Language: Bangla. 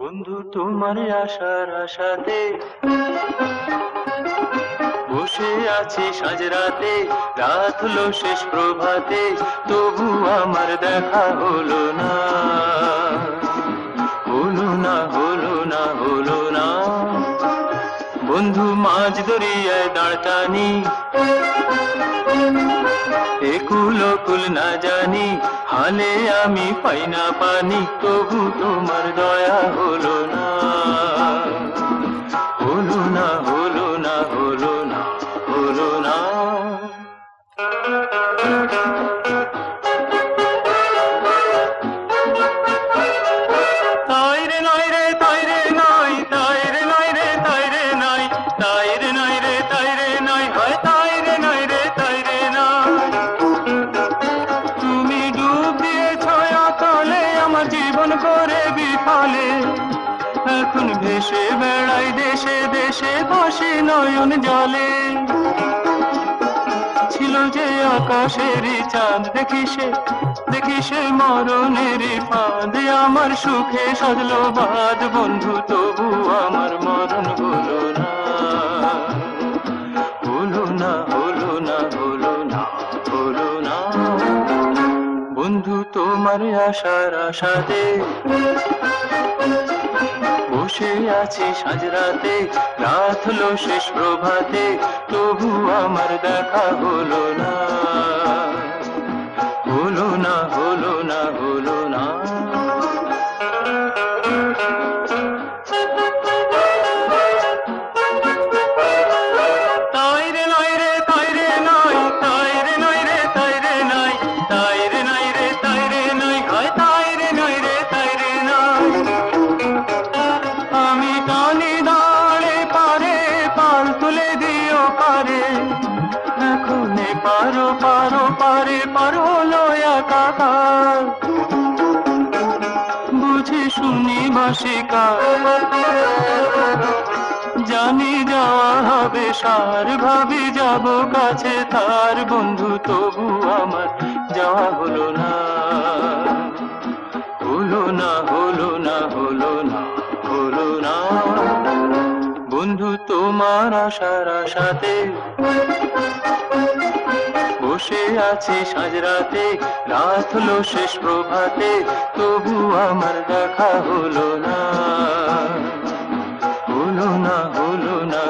বন্ধু তোমার আশার আশাতে বসে আছি সাঁঝ রাতে, রাত হলো শেষ প্রভাতে, তবু আমার দেখা হলো না, হলো না, হলো না, হলো না। বন্ধু মাঝ দরিয়ায় দাঁড় টানি, একুল কুল না জানি, হালে আমি পাই না পানি, তবু তোমার দয়া হলো না, হলো না, হলো না, হলো না, হলো না। তাই রে নয় রে, তাই রে নয়, তাই রে নয় রে, তাই রে নয়, তাই রে নয় রে, তাই রে নয়, হয় তাই রে নয় রে, তাই রে নয়। তুমি ডুব দিয়েছ অতলে, আমার জীবন করে বিফলে, এখন ভেসে বেড়াই দেশে দেশে, ভাসি নয়ন জলে। ছিল যে আকাশেরই চাঁদ, দেখি সে মরণেরই ফাঁদ, আমার সুখে সাজলো বাদ, বন্ধু তবু আমার মরণ হলো না, হলো না, হলো না, হলো না, হলো না। বন্ধু তোমার আশার আশাতে বসে আছি সাঁঝ রাতে, রাত হলো শেষ প্রভাতে, তবু আমার দেখা হলো না, হলো না, হলো না, হলো না। তাই রে নয় রে, তাই রে নয়, তাই রে নয় রে, তাই রে নয়, তাই রে নয় রে, তাই রে নয়, হয় তাই রে নয় রে, তাই রে নয়। আমি টানি দাঁড়ে পারে, পাল তুলে দিও পারে, এখন পারো পারো পারে, পারো লয়া কাকা, বুঝি শুনি বাসিকা, জানি যাওয়া হবে সার, ভাবি যাব কাছে তার, বন্ধু তবু আমার যাওয়া হলো না, হলো না, হলো না, হলো না, হলো না। বন্ধু তোমার আশার আশাতে বসে আছি সাঁঝ রাতে, রাত হলো শেষ প্রভাতে, তবু আমার দেখা হলো না, হলো না, হলো না।